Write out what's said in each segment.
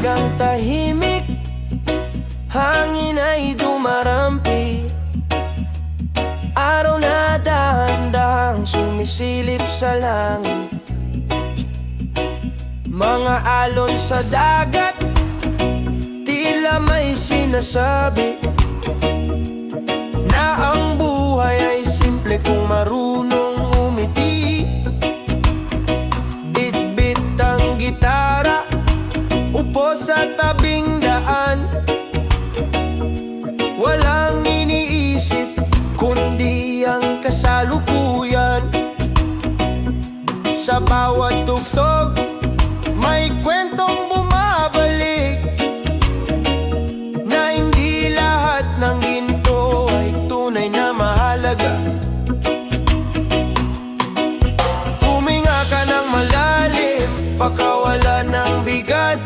Umagang tahimik, hangin ay dumarampi, araw na dahan-dahang sumisilip sa langit. Mga alon sa dagat, tila may sinasabi na ang buhay ay simple kung marunong umiti. Bit-bit ang gitara, upo sa tabing daan, walang iniisip kundi ang kasalukuyan. Sa bawat tugtog may kwentong bumabalik, na hindi lahat ng ginto ay tunay na mahalaga. Huminga ka ng malalim, pakawala ng bigat.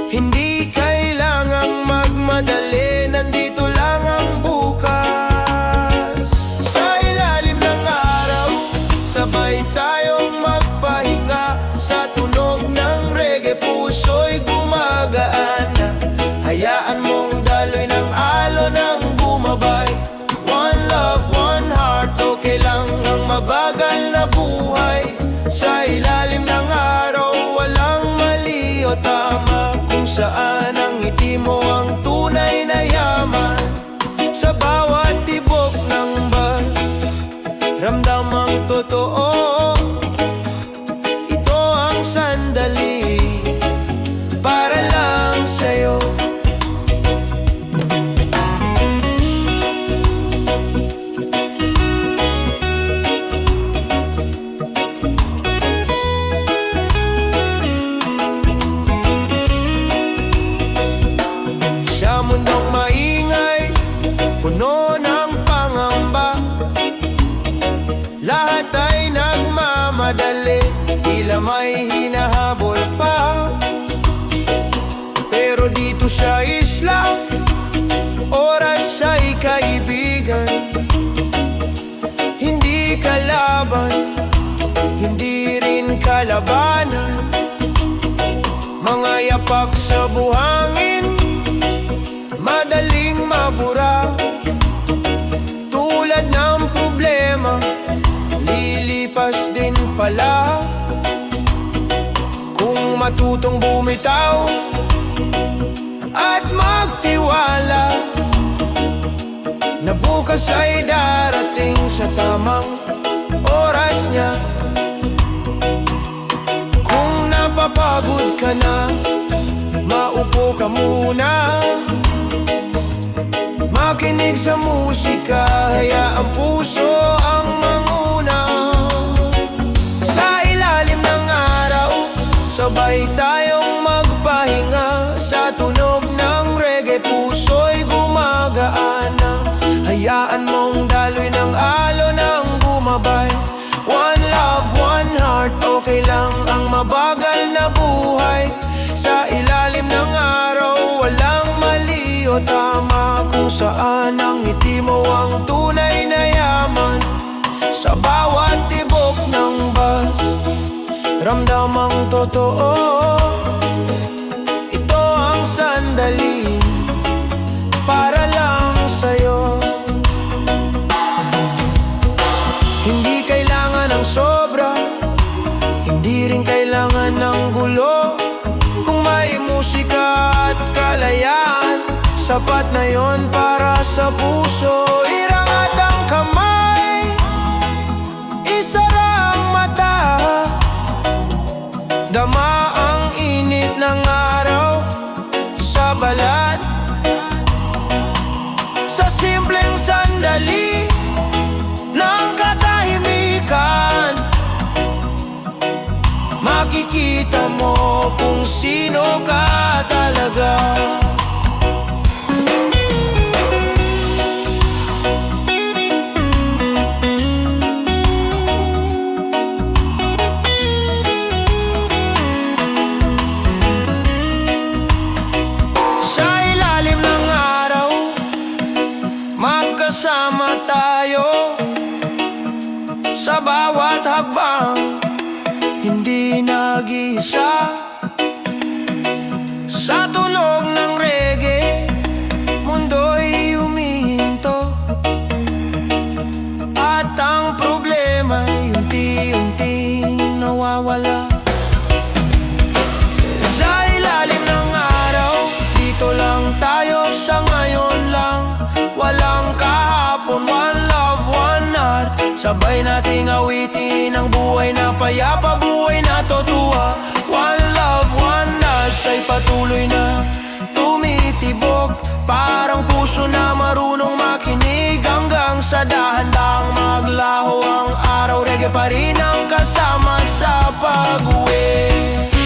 Hindi kailangang magmadali, nandito lang ang bukas. Sa ilalim ng araw, sabay tayong magpahinga. Sa tunog ng reggae, puso'y gumagaan na. Hayaan mong daloy ng alon ang bumabay. One love, one heart, okay lang ang mabagal na buhay. Sa ilalim ng araw, walang mali o tama, kung saan ang ngiti mo ang tunay na yaman. Sa bawat tibok ng bus, ramdam ang totoo. Ito ang sandali para lang sa'yo. Sa mundong maingay, puno ng pangamba, lahat ay nagmamadali, tila may hinahabol pa. Pero dito sa isla, oras ay kaibigan. Hindi kalaban, hindi rin kalabanan. Mga yapak sa buhangin, madaling mabura. Tulad ng problema, lilipas din pala. Kung matutong bumitaw at magtiwala, na bukas ay darating sa tamang oras niya. Kung napapagod ka na, maupo ka muna, makinig sa musika, hayaan puso ang manguna. Sa ilalim ng araw, sabay tayong magpahinga. Sa tunog ng reggae, puso'y gumagaan na. Hayaan mong daloy ng alon ang bumabay. One love, one heart, okay lang ang mabagal na buhay. Sa ilalim ng araw, walang mali o tama, kung saan ang ngiti mo ang tunay na yaman. Sa bawat tibok ng bus, ramdam ang totoo. Ito ang sandali para lang sa'yo. Hindi kailangan ng sobra, hindi rin kailangan ng gulo. Kung may musika at kalayaan, sapat na yon para sa puso. Irangat ang kamay, isara ang mata, dama ang init ng araw sa balat. Sa simpleng sandali ng katahimikan, makikita mo kung sino ka talaga. Sa ilalim ng araw, magkasama tayo. Sa bawat hakbang, hindi nag-iisa, Sabay nating awitin ang buhay na payapa, buhay na totoha. One love, one life ay patuloy na tumitibok. Parang puso na marunong makinig, hanggang sa dahan-dahang maglaho ang araw. Reggae pa rin ang kasama sa pag-uwi.